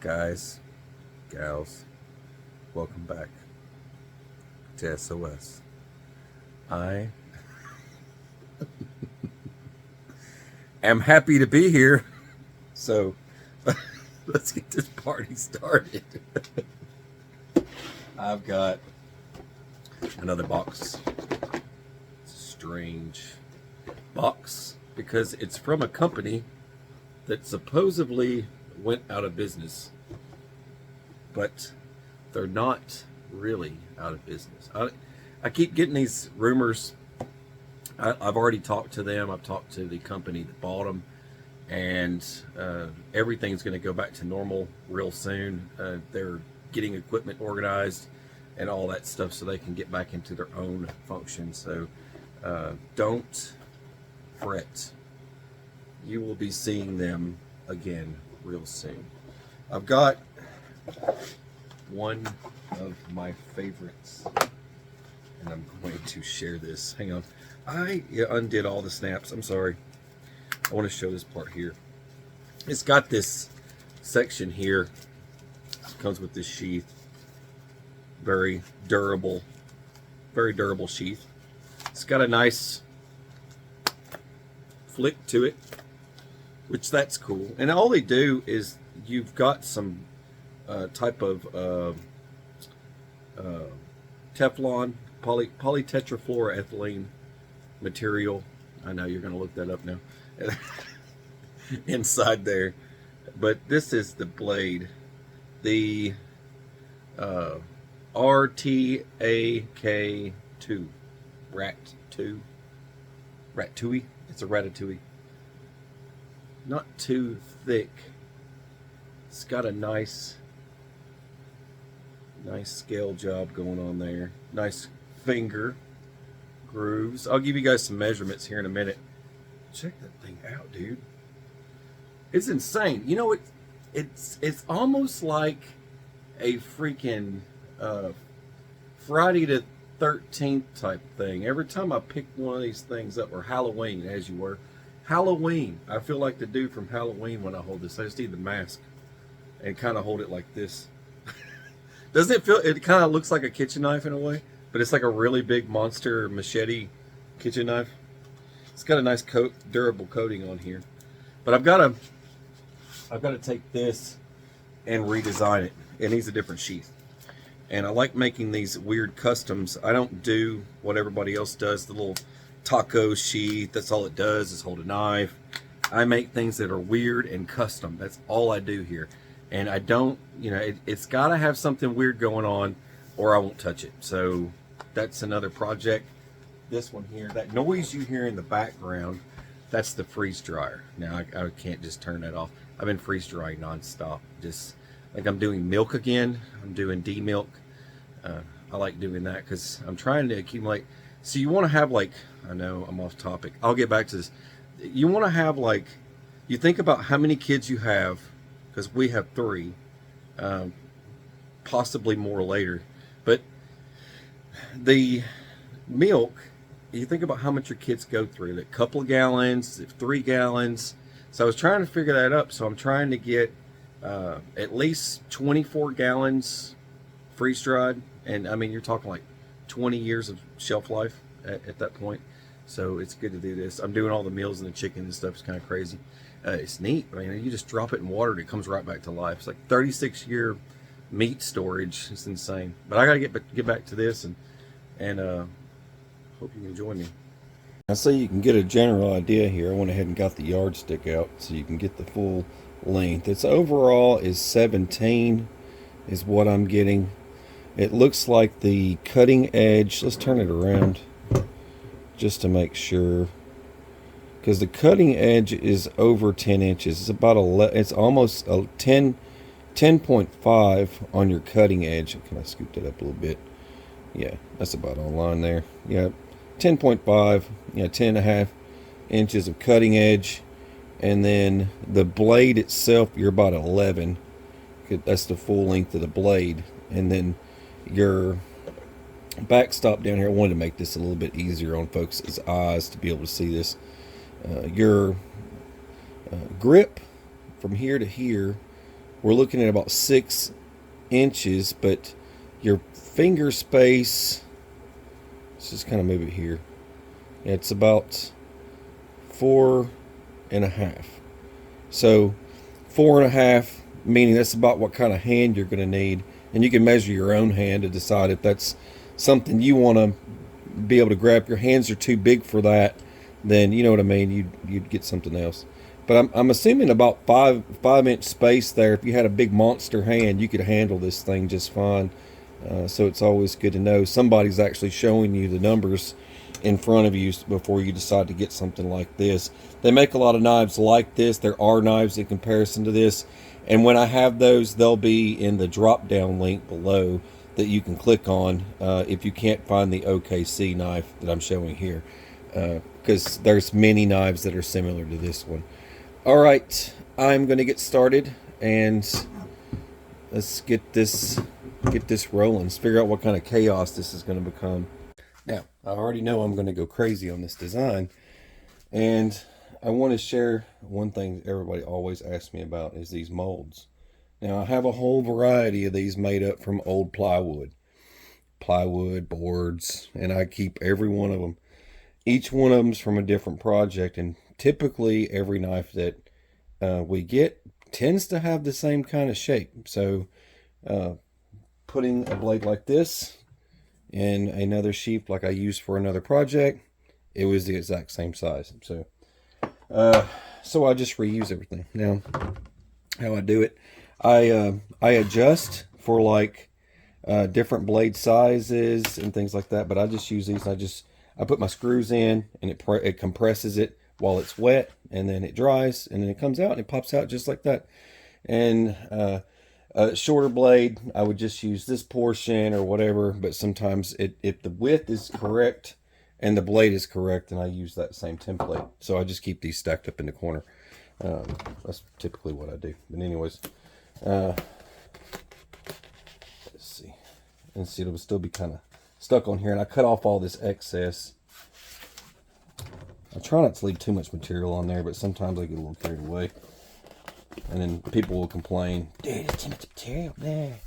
Guys, gals, welcome back to SOS. I am happy to be here, so let's get this party started. I've got another box. It's a strange box because it's from a company that supposedly went out of business, but they're not really out of business. I keep getting these rumors. I've already talked to them. I've talked to the company that bought them, and everything's going to go back to normal real soon. They're getting equipment organized and all that stuff so they can get back into their own function. So don't fret. You will be seeing them again real soon. I've got one of my favorites, and I'm going to share this. Hang on. I undid all the snaps. I'm sorry. I want to show this part here. It's got this section here. It comes with this sheath. Very durable sheath. It's got a nice flick to it, which that's cool. And all they do is you've got some type of Teflon, polytetrafluoroethylene material. I know you're going to look that up now. Inside there. But this is the blade. The RTAK2. Ratatouille. It's a ratatouille. Not too thick. It's got a nice scale job going on there. Nice finger grooves. I'll give you guys some measurements here in a minute. Check that thing out, dude. It's insane. You know, it's almost like a freaking Friday the 13th type thing. Every time I pick one of these things up, or Halloween, as you were. Halloween. I feel like the dude from Halloween when I hold this. I just need the mask and kind of hold it like this. Doesn't it feel, it kind of looks like a kitchen knife in a way, but it's like a really big monster machete kitchen knife. It's got a nice durable coating on here. But I've got to take this and redesign it. It needs a different sheath. And I like making these weird customs. I don't do what everybody else does, the little taco sheath. That's all it does is hold a knife. I make things that are weird and custom. That's all I do here. And I don't, you know, it's got to have something weird going on or I won't touch it. So that's another project. This one here, that noise you hear in the background, that's the freeze dryer. Now I can't just turn that off. I've been freeze drying nonstop. Just like I'm doing milk again. I'm doing D-milk. I like doing that because I'm trying to accumulate. So you want to have, like, I know I'm off topic. I'll get back to this. You want to have, like, you think about how many kids you have, because we have 3, possibly more later. But the milk, you think about how much your kids go through. A couple of gallons, 3 gallons. So I was trying to figure that up. So I'm trying to get at least 24 gallons freeze dried. And I mean, you're talking like 20 years of shelf life at that point. So it's good to do this. I'm doing all the meals and the chicken and stuff. It's kind of crazy. It's neat. I mean, you just drop it in water and it comes right back to life. It's like 36-year meat storage. It's insane. But I got to get back to this and hope you can join me. So you can get a general idea here. I went ahead and got the yardstick out so you can get the full length. Its overall is 17 is what I'm getting. It looks like the cutting edge, let's turn it around just to make sure, because the cutting edge is over 10 inches. It's about it's almost a 10.5 on your cutting edge. Can I scoop that up a little bit? Yeah, that's about on line there. Yeah, 10.5, yeah, 10.5 inches of cutting edge. And then the blade itself, you're about 11. That's the full length of the blade. And then your backstop down here, I wanted to make this a little bit easier on folks' eyes to be able to see this. Your grip from here to here we're looking at about 6 inches, but your finger space, let's just kind of move it here. It's about 4.5. So 4.5, meaning that's about what kind of hand you're going to need. And you can measure your own hand to decide if that's something you want to be able to grab. If your hands are too big for that, then you know what I mean, you'd get something else. But I'm assuming about 5-inch space there. If you had a big monster hand, you could handle this thing just fine. So it's always good to know somebody's actually showing you the numbers in front of you before you decide to get something like this. They make a lot of knives like this. There are knives in comparison to this, and when I have those, they'll be in the drop down link below that you can click on if you can't find the OKC knife that I'm showing here, because there's many knives that are similar to this one. All right, I'm going to get started, and let's get this rolling. Let's figure out what kind of chaos this is going to become. Now, I already know I'm going to go crazy on this design, and I want to share one thing everybody always asks me about is these molds. Now, I have a whole variety of these made up from old plywood, boards, and I keep every one of them. Each one of them is from a different project, and typically every knife that we get tends to have the same kind of shape. So putting a blade like this in another sheath like I used for another project, it was the exact same size. So I just reuse everything. Now, how I do it, I adjust for like different blade sizes and things like that, but I just use these. I put my screws in, and it compresses it while it's wet, and then it dries, and then it comes out and it pops out just like that. And a shorter blade, I would just use this portion or whatever, but sometimes if the width is correct and the blade is correct, and I use that same template. So I just keep these stacked up in the corner. That's typically what I do. But anyways, let's see. And see, it'll still be kind of stuck on here, and I cut off all this excess. I try not to leave too much material on there, but sometimes I get a little carried away. And then people will complain, dude, there's too much material there.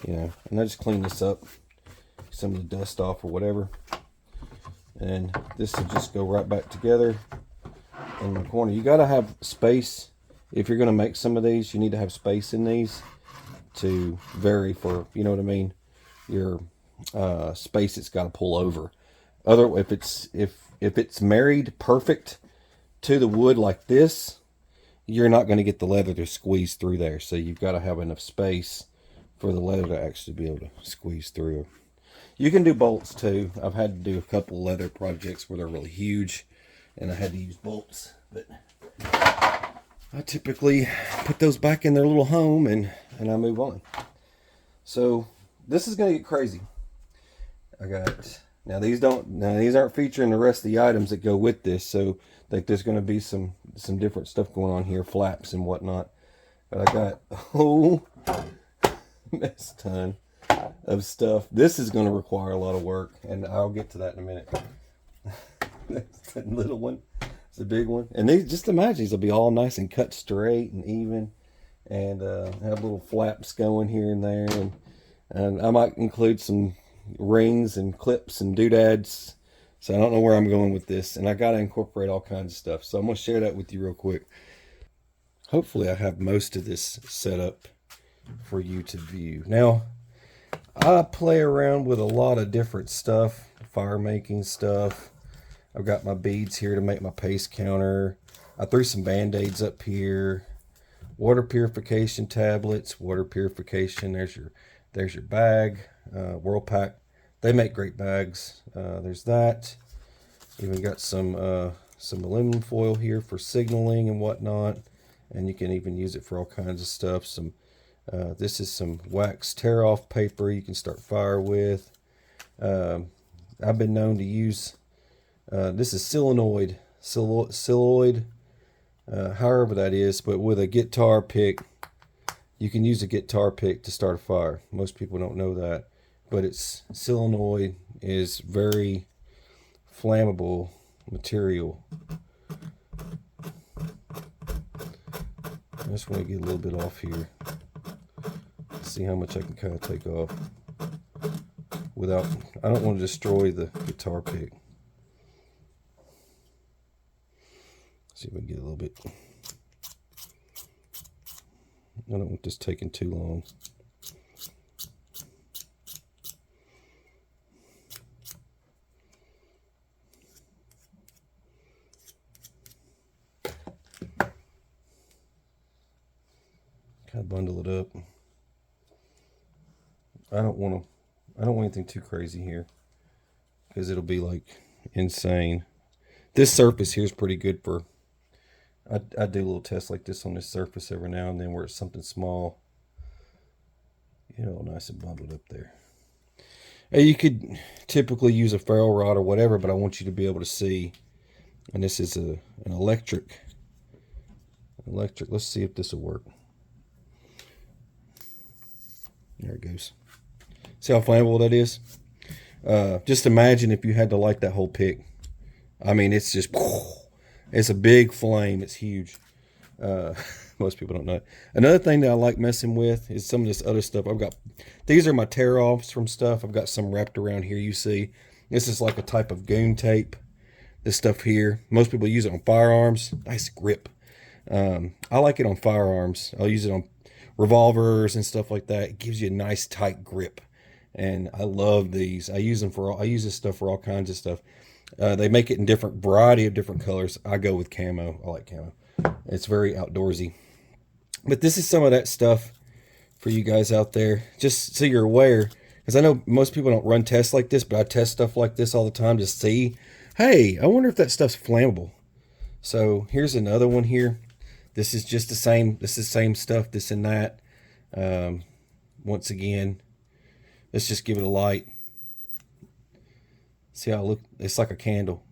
You know, and I just clean this up, some of the dust off or whatever. And this will just go right back together in the corner. You got to have space. If you're going to make some of these, you need to have space in these to vary for, you know what I mean, your space it's got to pull over. If it's married perfect to the wood like this, you're not going to get the leather to squeeze through there. So you've got to have enough space for the leather to actually be able to squeeze through. You can do bolts too. I've had to do a couple leather projects where they're really huge, and I had to use bolts, but I typically put those back in their little home, and I move on. So this is going to get crazy. Now these aren't featuring the rest of the items that go with this, so like there's going to be some different stuff going on here, flaps and whatnot. But I got a whole mess ton of stuff. This is going to require a lot of work, and I'll get to that in a minute. That's a little one. It's a big one. And these, just imagine, these will be all nice and cut straight and even, and have little flaps going here and there, and I might include some rings and clips and doodads. So I don't know where I'm going with this, and I got to incorporate all kinds of stuff. So I'm going to share that with you real quick. Hopefully I have most of this set up for you to view. Now, I play around with a lot of different stuff, fire making stuff. I've got my beads here to make my pace counter. I threw some band-aids up here. Water purification tablets, water purification. There's your bag, Whirlpack. They make great bags. There's that. Even got some aluminum foil here for signaling and whatnot, and you can even use it for all kinds of stuff. This is some wax tear-off paper you can start fire with. I've been known to use, this is solenoid, however that is, but with a guitar pick. You can use a guitar pick to start a fire. Most people don't know that, but solenoid is very flammable material. I just want to get a little bit off here. see how much I can kind of take off without, I don't want to destroy the guitar pick. See if we can get a little bit. I don't want this taking too long. Kind of bundle it up. I don't want anything too crazy here because it'll be like insane. This surface here is pretty good for, I do a little test like this on this surface every now and then where it's something small. You know, nice and bundled up there. And you could typically use a ferro rod or whatever, but I want you to be able to see. And this is an electric. Let's see if this will work. There it goes. See how flammable that is? Just imagine if you had to light that whole pick. I mean, it's just, it's a big flame. It's huge. Most people don't know it. Another thing that I like messing with is some of this other stuff. I've got, these are my tear-offs from stuff. I've got some wrapped around here, you see. This is like a type of goon tape. This stuff here. Most people use it on firearms. Nice grip. I like it on firearms. I'll use it on revolvers and stuff like that. It gives you a nice tight grip. And I love these. I use this stuff for all kinds of stuff. They make it in different variety of different colors. I go with camo. I like camo. It's very outdoorsy. But this is some of that stuff for you guys out there, just so you're aware, because I know most people don't run tests like this, but I test stuff like this all the time to see, hey, I wonder if that stuff's flammable. So here's another one here. This is just the same. This is the same stuff, this and that. Once again, let's just give it a light. See how it looks? It's like a candle.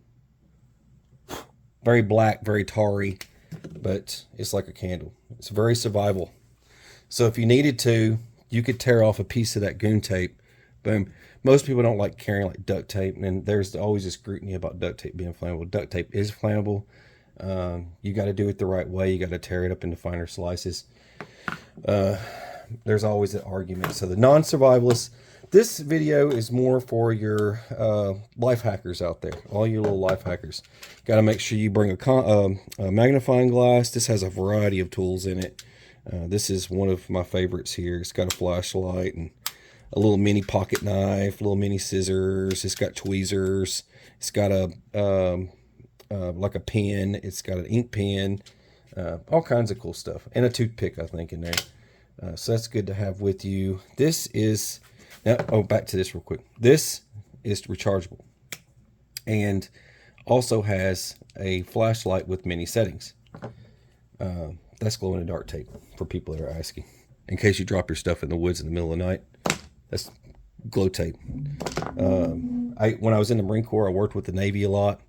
Very black, very tarry, but it's like a candle. It's very survival. So if you needed to, you could tear off a piece of that goon tape. Boom. Most people don't like carrying like duct tape, and there's always a scrutiny about duct tape being flammable. Duct tape is flammable. You got to do it the right way. You got to tear it up into finer slices. There's always an argument. So the non-survivalists, this video is more for your life hackers out there, all your little life hackers. Got to make sure you bring a magnifying glass. This has a variety of tools in it. This is one of my favorites here. It's got a flashlight and a little mini pocket knife, little mini scissors. It's got tweezers. It's got a like a pen. It's got an ink pen. All kinds of cool stuff, and a toothpick, I think, in there. So that's good to have with you. This is. Now, back to this real quick. This is rechargeable and also has a flashlight with many settings. That's glow-in-the-dark tape for people that are asking. In case you drop your stuff in the woods in the middle of the night, that's glow tape. When I was in the Marine Corps, I worked with the Navy a lot,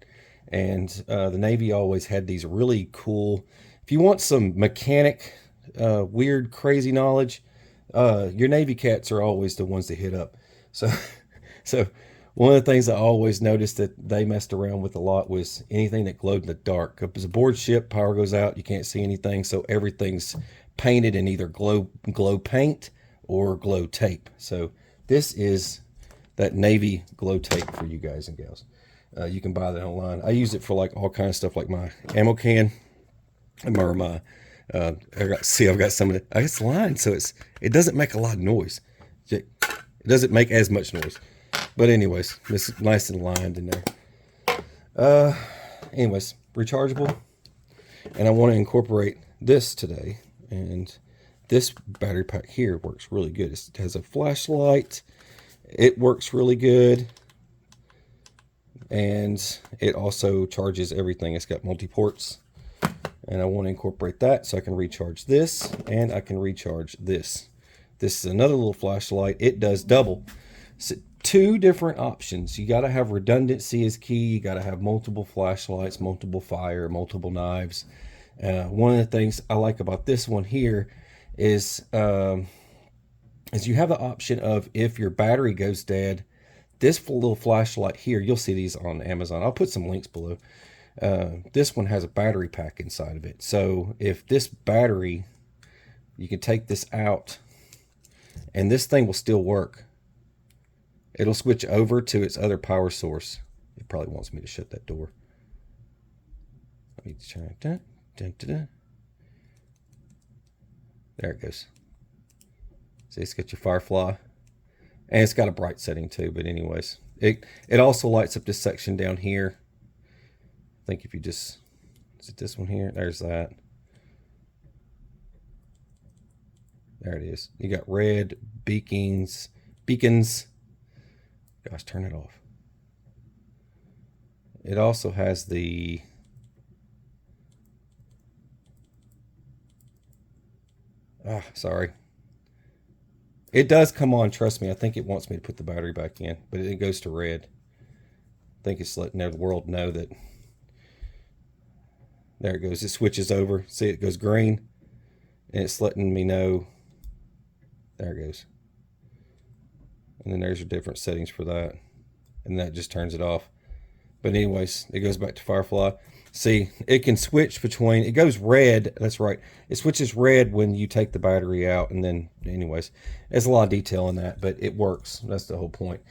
and the Navy always had these really cool, if you want some mechanic, weird, crazy knowledge, your Navy cats are always the ones that hit up. So one of the things I always noticed that they messed around with a lot was anything that glowed in the dark. If it's a board ship, power goes out, you can't see anything, so everything's painted in either glow paint or glow tape. So this is that Navy glow tape for you guys and gals. You can buy that online. I use it for like all kinds of stuff, like my ammo can, or my I've got some of it. I guess lined, so it doesn't make a lot of noise. It doesn't make as much noise. But anyways, it's nice and lined in there. Anyways, rechargeable. And I want to incorporate this today. And this battery pack here works really good. It has a flashlight. It works really good. And it also charges everything. It's got multi-ports. And I want to incorporate that so I can recharge this and I can recharge this. This is another little flashlight. It does double. So two different options. You got to have redundancy is key. You got to have multiple flashlights, multiple fire, multiple knives. One of the things I like about this one here is you have the option of, if your battery goes dead, this little flashlight here, you'll see these on Amazon. I'll put some links below. This one has a battery pack inside of it. So if this battery, you can take this out and this thing will still work. It'll switch over to its other power source. It probably wants me to shut that door. Let me try. Dun, dun, dun, dun. There it goes. See, it's got your firefly. And it's got a bright setting too, but anyways. It also lights up this section down here. I think if you just... Is it this one here? There's that. There it is. You got red, beacons. Gosh, turn it off. It also has the... sorry. It does come on, trust me. I think it wants me to put the battery back in, but it goes to red. I think it's letting the world know that... There it goes. It switches over. See, it goes green, and it's letting me know. There it goes. And then there's your different settings for that. And that just turns it off. But anyways, it goes back to Firefly. See, it can switch between, it goes red, that's right. It switches red when you take the battery out, and then, anyways, there's a lot of detail in that, but it works. That's the whole point.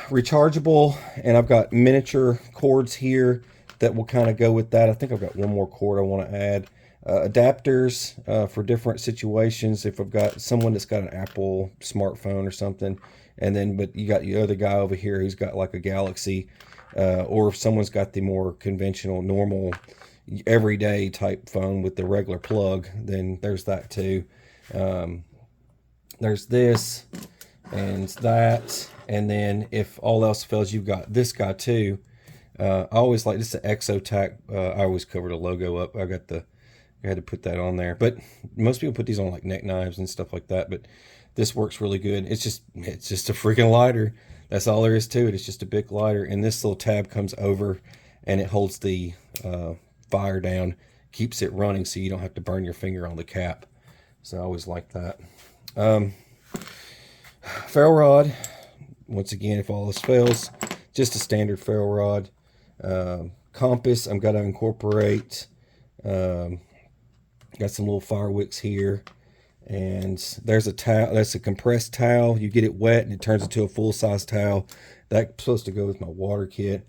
Rechargeable, and I've got miniature cords here that will kind of go with that. I think I've got one more cord I want to add. Adapters for different situations. If I've got someone that's got an Apple smartphone or something, and then but you got the other guy over here who's got like a Galaxy, or if someone's got the more conventional, normal, everyday type phone with the regular plug, then there's that too. There's this and that, and then if all else fails, you've got this guy too. I always like this is an Exotac. I always cover the logo up. I had to put that on there, but most people put these on like neck knives and stuff like that, but this works really good. It's just a freaking lighter. That's all there is to it. It's just a big lighter, and this little tab comes over and it holds the fire down, keeps it running so you don't have to burn your finger on the cap. So I always like that. Ferro rod, once again, if all this fails, just a standard ferro rod. Compass, I'm going to incorporate. Got some little fire wicks here, and there's a towel. That's a compressed towel. You get it wet and it turns into a full-size towel. That's supposed to go with my water kit.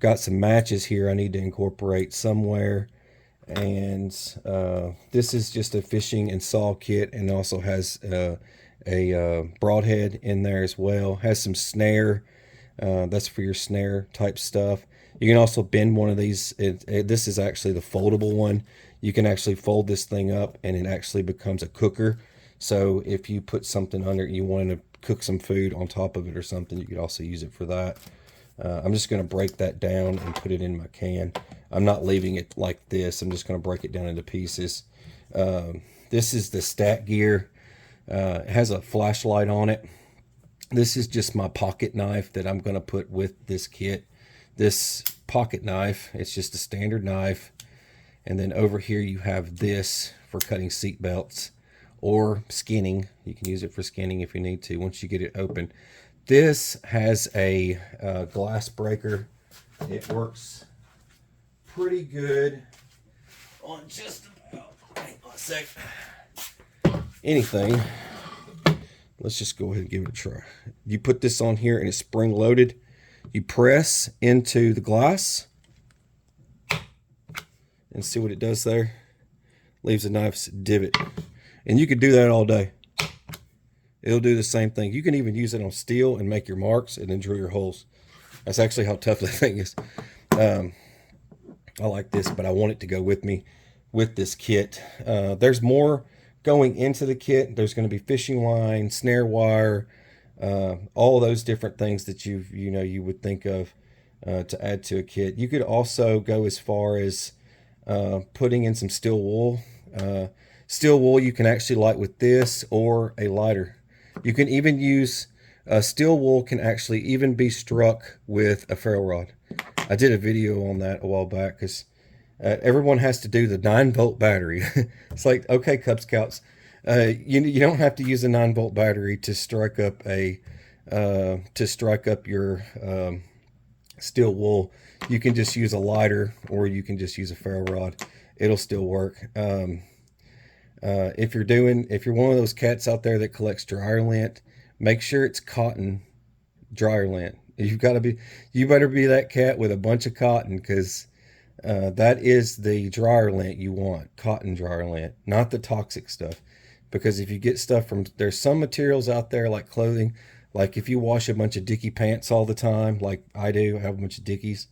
Got some matches here I need to incorporate somewhere, and this is just a fishing and saw kit, and also has a broadhead in there as well. Has some snare. That's for your snare type stuff. You can also bend one of these. This is actually the foldable one. You can actually fold this thing up and it actually becomes a cooker. So if you put something under it, you want to cook some food on top of it or something, you could also use it for that. I'm just going to break that down and put it in my can. I'm not leaving it like this. I'm just going to break it down into pieces. This is the stat gear. It has a flashlight on it. This is just my pocket knife that I'm going to put with this kit. This pocket knife, it's just a standard knife. And then over here you have this for cutting seat belts or skinning. You can use it for skinning if you need to once you get it open. This has a glass breaker. It works pretty good on just about, hang on a sec, anything. Let's just go ahead and give it a try. You put this on here and it's spring loaded. You press into the glass and see what it does there. Leaves a nice divot. And you could do that all day. It'll do the same thing. You can even use it on steel and make your marks and then drill your holes. That's actually how tough that thing is. I like this, but I want it to go with me with this kit. There's more going into the kit. There's going to be fishing line, snare wire, all those different things that you would think of to add to a kit. You could also go as far as putting in some steel wool. Steel wool you can actually light with this or a lighter. You can even use steel wool can actually even be struck with a ferro rod. I did a video on that a while back because everyone has to do the 9-volt battery. It's like, okay, Cub Scouts, you don't have to use a 9-volt battery to strike up your steel wool. You can just use a lighter, or you can just use a ferro rod. It'll still work. If you're one of those cats out there that collects dryer lint, make sure it's cotton dryer lint. You better be that cat with a bunch of cotton, because that is the dryer lint you want, cotton dryer lint, not the toxic stuff. Because if you get stuff from, there's some materials out there like clothing, like if you wash a bunch of Dickie pants all the time, like I do, I have a bunch of Dickies.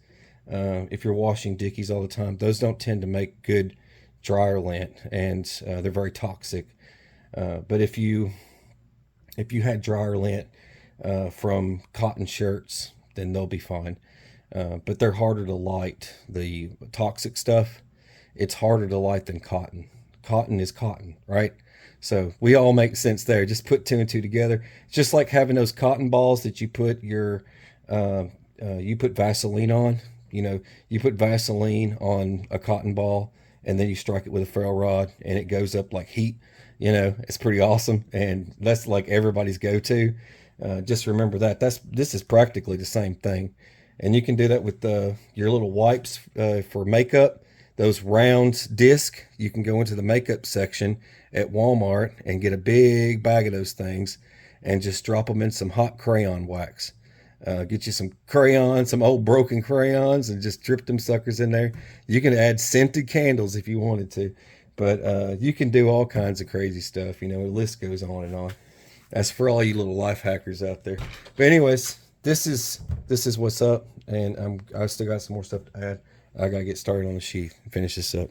If you're washing Dickies all the time, those don't tend to make good dryer lint, and they're very toxic. But if you had dryer lint from cotton shirts, then they'll be fine. But they're harder to light. The toxic stuff, it's harder to light than cotton. Cotton is cotton, right? So we all make sense there. Just put two and two together. It's just like having those cotton balls that you put you put Vaseline on. You put Vaseline on a cotton ball, and then you strike it with a ferro rod, and it goes up like heat. It's pretty awesome, and that's like everybody's go-to. Just remember that. This is practically the same thing, and you can do that with your little wipes for makeup. Those round disc, you can go into the makeup section at Walmart and get a big bag of those things, and just drop them in some hot crayon wax. Get you some crayons, some old broken crayons, and just drip them suckers in there. You can add scented candles if you wanted to, but you can do all kinds of crazy stuff. The list goes on and on. That's for all you little life hackers out there. But anyways, this is what's up, and I still got some more stuff to add. I gotta get started on the sheath and finish this up.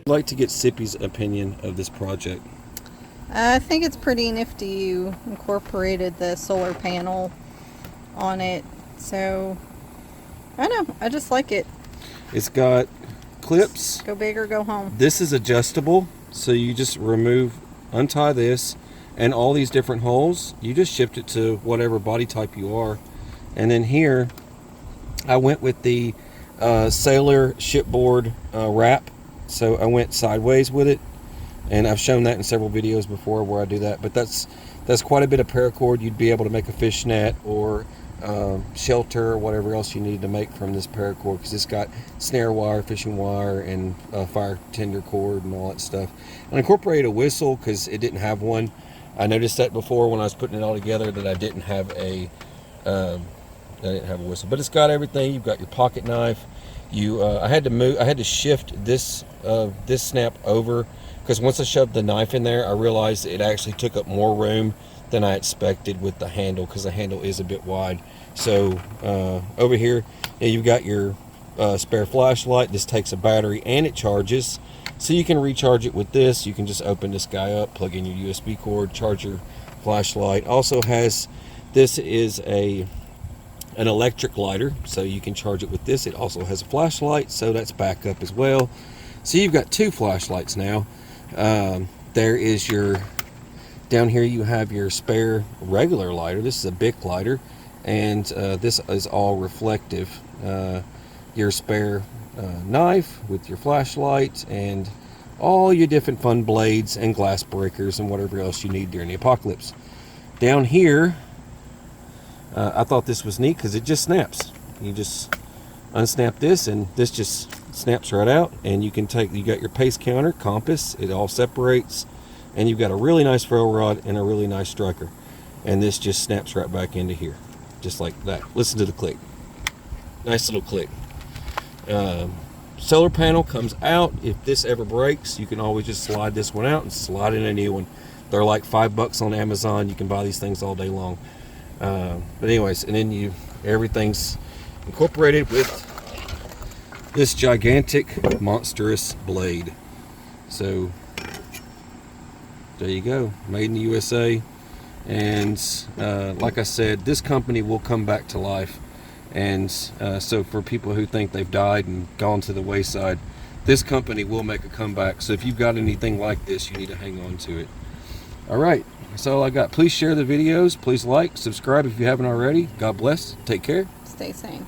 Like to get Sippy's opinion of this project. I think it's pretty nifty you incorporated the solar panel on it. So, I don't know. I just like it. It's got clips. Go big or go home. This is adjustable. So you just untie this, and all these different holes, you just shift it to whatever body type you are. And then here I went with the sailor shipboard wrap, so I went sideways with it, and I've shown that in several videos before where I do that. But that's quite a bit of paracord. You'd be able to make a fish net or shelter or whatever else you need to make from this paracord, because it's got snare wire, fishing wire, and fire tender cord and all that stuff. And I incorporated a whistle because it didn't have one. I noticed that before when I was putting it all together, that I didn't have a whistle, but it's got everything. You've got your pocket knife. I had to shift this snap over, because once I shoved the knife in there, I realized it actually took up more room than I expected with the handle, because the handle is a bit wide. So over here, you've got your spare flashlight. This takes a battery and it charges, so you can recharge it with this. You can just open this guy up, plug in your USB cord, charge your flashlight. Also has, this is an electric lighter, so you can charge it with this. It also has a flashlight, so that's backup as well. So you've got 2 flashlights now. There is your, down here you have your spare regular lighter. This is a Bic lighter, and this is all reflective. Your spare knife with your flashlight, and all your different fun blades and glass breakers and whatever else you need during the apocalypse. Down here, I thought this was neat because it just snaps. You just unsnap this, and this just snaps right out. And you can you got your pace counter, compass, it all separates, and you've got a really nice ferrule rod and a really nice striker. And this just snaps right back into here, just like that. Listen to the click. Nice little click. Solar panel comes out. If this ever breaks, you can always just slide this one out and slide in a new one. They're like $5 on Amazon. You can buy these things all day long. But anyways, and then everything's incorporated with this gigantic, monstrous blade. So there you go, made in the USA. And like I said, this company will come back to life. And so for people who think they've died and gone to the wayside, this company will make a comeback. So if you've got anything like this, you need to hang on to it. All right, that's all I got. Please share the videos. Please like, subscribe if you haven't already. God bless. Take care. Stay sane.